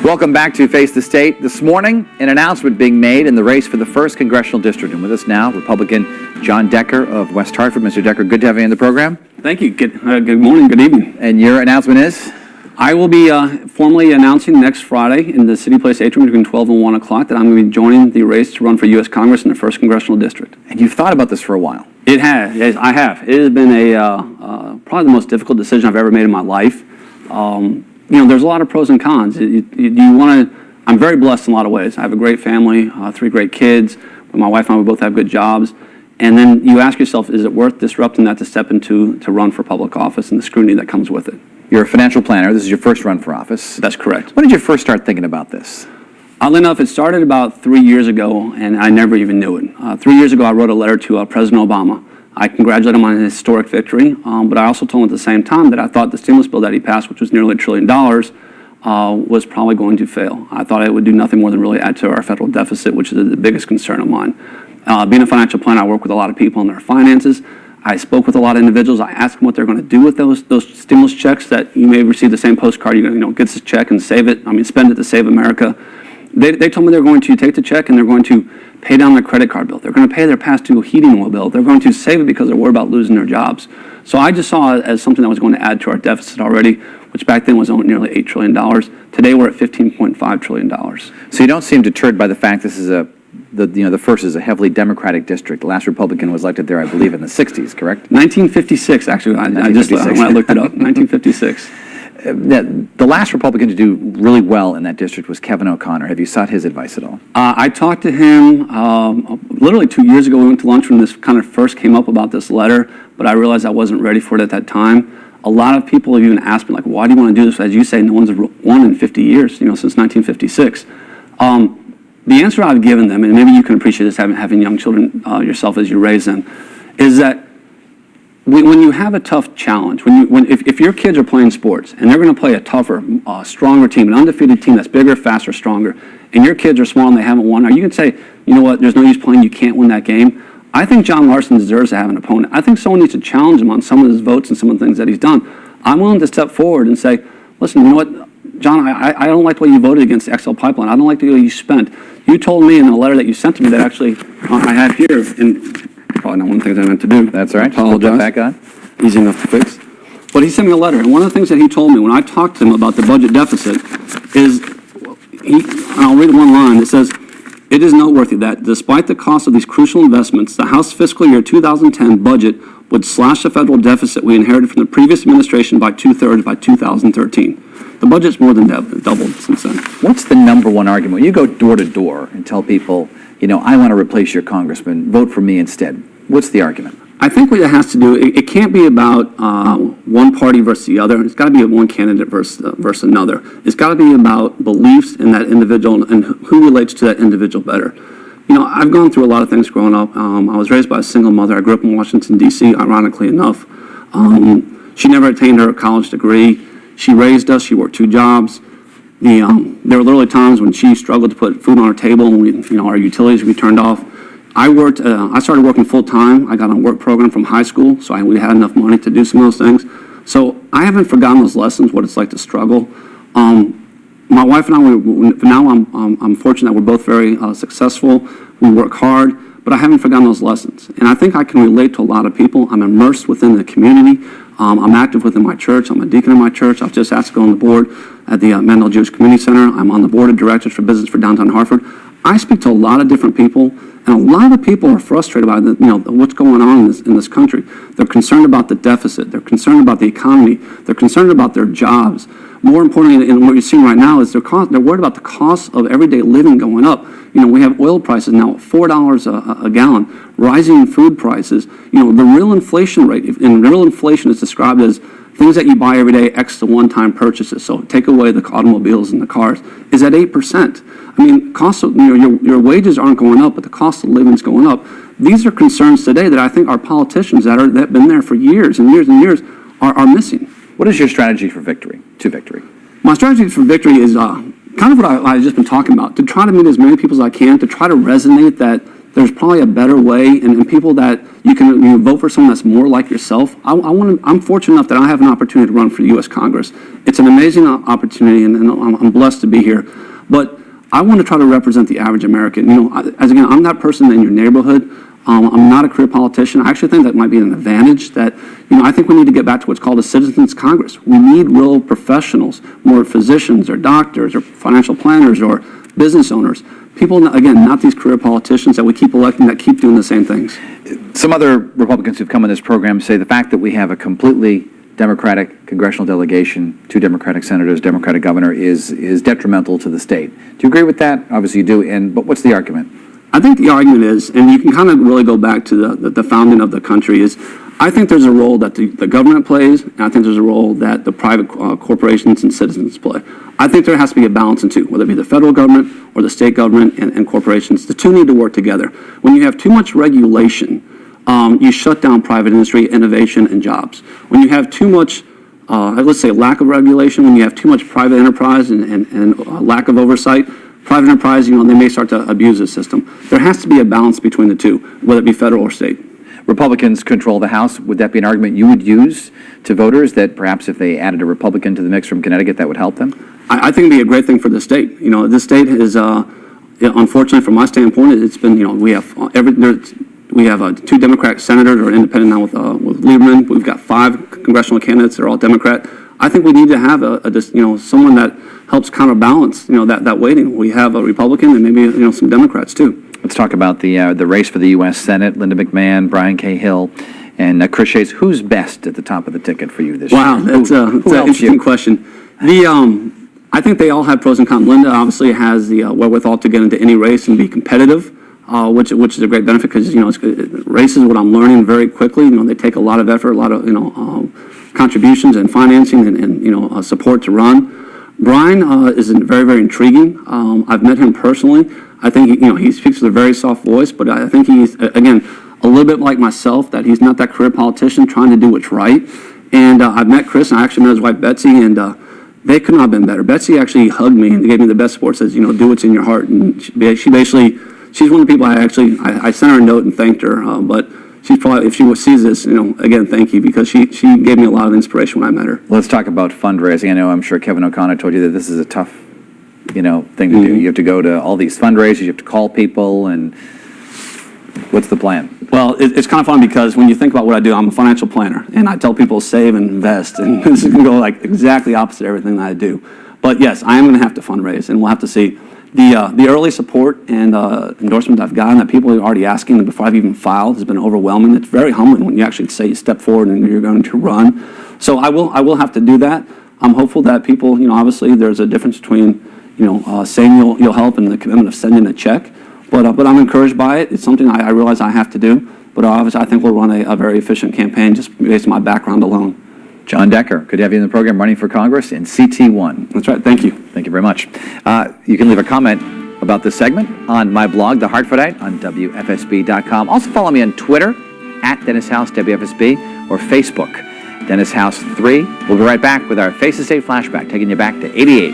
Welcome back to Face the State. This morning, an announcement being made in the race for the 1st Congressional District. And with us now, Republican John Decker of West Hartford. Mr. Decker, good to have you in the program. Thank you. Good morning, good evening. And your announcement is? I will be formally announcing next Friday in the City Place atrium between 12 and 1 o'clock that I'm going to be joining the race to run for U.S. Congress in the 1st Congressional District. And you've thought about this for a while. It has. Yes, I have. It has been probably the most difficult decision I've ever made in my life. There's a lot of pros and cons. I'm very blessed in a lot of ways. I have a great family, 3 great kids. My wife and I, we both have good jobs. And then you ask yourself, is it worth disrupting that to step into to run for public office and the scrutiny that comes with it? You're a financial planner. This is your first run for office. That's correct. When did you first start thinking about this? Oddly enough, it started about 3 years ago, and I never even knew it. 3 years ago, I wrote a letter to President Obama. I congratulated him on his historic victory, but I also told him at the same time that I thought the stimulus bill that he passed, which was nearly $1 trillion, was probably going to fail. I thought it would do nothing more than really add to our federal deficit, which is the biggest concern of mine. Being a financial planner, I work with a lot of people in their finances. I spoke with a lot of individuals. I asked them what they're going to do with those stimulus checks that you may receive the same postcard. You're going to get this check and save it. Spend it to save America. They told me they're going to take the check and they're going to pay down their credit card bill. They're going to pay their past due heating oil bill. They're going to save it because they're worried about losing their jobs. So I just saw it as something that was going to add to our deficit already, which back then was only nearly $8 trillion. Today we're at $15.5 trillion. So you don't seem deterred by the fact this is the first is a heavily Democratic district. The last Republican was elected there, I believe, in the 60s, correct? 1956, actually. I just when I looked it up, 1956. The last Republican to do really well in that district was Kevin O'Connor. Have you sought his advice at all? I talked to him literally 2 years ago. We went to lunch when this kind of first came up about this letter, but I realized I wasn't ready for it at that time. A lot of people have even asked me, like, why do you want to do this? As you say, no one's won in 50 years, since 1956. The answer I've given them, and maybe you can appreciate this having young children yourself as you raise them, is that when you have a tough challenge, if your kids are playing sports and they're going to play a tougher, stronger team, an undefeated team that's bigger, faster, stronger, and your kids are small and they haven't won, or you can say, you know what, there's no use playing, you can't win that game. I think John Larson deserves to have an opponent. I think someone needs to challenge him on some of his votes and some of the things that he's done. I'm willing to step forward and say, listen, you know what, John, I don't like the way you voted against the XL pipeline. I don't like the way you spent. You told me in a letter that you sent to me that actually I have here, and probably not one of the things I meant to do. That's all right. I apologize. Back on. Easy enough to fix. But he sent me a letter, and one of the things that he told me when I talked to him about the budget deficit is, and I'll read one line, it says, it is noteworthy that despite the cost of these crucial investments, the House fiscal year 2010 budget would slash the federal deficit we inherited from the previous administration by 2/3 by 2013. The budget's more than doubled since then. What's the number one argument? When you go door to door and tell people, I want to replace your congressman, vote for me instead. What's the argument? I think what it has to do, it can't be about one party versus the other. It's got to be one candidate versus another. It's got to be about beliefs in that individual and who relates to that individual better. I've gone through a lot of things growing up. I was raised by a single mother. I grew up in Washington, D.C., ironically enough. She never attained her college degree. She raised us. She worked 2 jobs. There were literally times when she struggled to put food on her table and our utilities would be turned off. I started working full time. I got on a work program from high school, so we had enough money to do some of those things. So I haven't forgotten those lessons, what it's like to struggle. My wife and I, now I'm fortunate that we're both very successful. We work hard, but I haven't forgotten those lessons. And I think I can relate to a lot of people. I'm immersed within the community. I'm active within my church. I'm a deacon in my church. I was just asked to go on the board at the Mandel Jewish Community Center. I'm on the board of directors for business for downtown Hartford. I speak to a lot of different people, and a lot of people are frustrated about what's going on in this country. They're concerned about the deficit. They're concerned about the economy. They're concerned about their jobs. More importantly, and what you're seeing right now is they're worried about the cost of everyday living going up. We have oil prices now at $4 a gallon, rising food prices. The real inflation rate, and real inflation is described as things that you buy every day, X to one-time purchases. So take away the automobiles and the cars, is at 8%. Cost of your wages aren't going up, but the cost of living is going up. These are concerns today that I think our politicians that have been there for years and years and years are missing. What is your strategy for victory? My strategy for victory is kind of what I've just been talking about, to try to meet as many people as I can, to try to resonate that there's probably a better way, and people that you can vote for someone that's more like yourself. I'm fortunate enough that I have an opportunity to run for U.S. Congress. It's an amazing opportunity, and I'm blessed to be here. But I want to try to represent the average American. I'm that person in your neighborhood. I'm not a career politician. I actually think that might be an advantage that, I think we need to get back to what's called a citizens Congress. We need real professionals, more physicians or doctors or financial planners or business owners. People, again, not these career politicians that we keep electing that keep doing the same things. Some other Republicans who've come on this program say the fact that we have a completely Democratic congressional delegation, 2 Democratic senators, Democratic governor is detrimental to the state. Do you agree with that? Obviously you do, but what's the argument? I think the argument is, and you can kind of really go back to the founding of the country, is I think there's a role that the government plays, and I think there's a role that the private corporations and citizens play. I think there has to be a balance in two, whether it be the federal government or the state government and corporations. The two need to work together. When you have too much regulation, you shut down private industry, innovation, and jobs. When you have too much, let's say, lack of regulation, when you have too much private enterprise and lack of oversight, private enterprise, they may start to abuse the system. There has to be a balance between the two, whether it be federal or state. Republicans control the House. Would that be an argument you would use to voters that perhaps if they added a Republican to the mix from Connecticut, that would help them? I think it'd be a great thing for the state. This state is, unfortunately, from my standpoint, it's been, we have 2 Democratic senators or independent now with Lieberman. We've got 5 congressional candidates that are all Democrat. I think we need to have someone that helps counterbalance, that weighting. We have a Republican and maybe, some Democrats too. Let's talk about the race for the U.S. Senate. Linda McMahon, Brian Cahill, and Chris Shays. Who's best at the top of the ticket for you this year? Wow, that's an interesting question. I think they all have pros and cons. Linda obviously has the wherewithal to get into any race and be competitive, which is a great benefit because race is what I'm learning very quickly. They take a lot of effort, a lot of contributions and financing and support to run. Brian is very, very intriguing. I've met him personally. I think he speaks with a very soft voice, but I think he's, again, a little bit like myself, that he's not that career politician trying to do what's right. And I've met Chris, and I actually met his wife, Betsy, and they could not have been better. Betsy actually hugged me and gave me the best support, says, do what's in your heart. And she basically, she's one of the people I sent her a note and thanked her, but she's probably, if she sees this, again, thank you, because she gave me a lot of inspiration when I met her. Let's talk about fundraising. I'm sure Kevin O'Connor told you that this is a tough, thing to do. You have to go to all these fundraisers, you have to call people, and what's the plan? Well, it's kind of fun because when you think about what I do, I'm a financial planner, and I tell people save and invest, and this is going to go like exactly opposite everything that I do. But yes, I am going to have to fundraise, and we'll have to see. The early support and endorsement I've gotten that people are already asking before I've even filed has been overwhelming. It's very humbling when you actually say you step forward and you're going to run. So I will have to do that. I'm hopeful that people, obviously there's a difference between, saying you'll help and the commitment of sending a check. But I'm encouraged by it. It's something I realize I have to do. But obviously I think we'll run a very efficient campaign just based on my background alone. John Decker, good to have you in the program, running for Congress in CT1. That's right. Thank you. Thank you very much. You can leave a comment about this segment on my blog, The Hartfordite, on WFSB.com. Also follow me on Twitter, @DennisHouse, WFSB, or Facebook, Dennis House 3. We'll be right back with our Face the State flashback, taking you back to '88.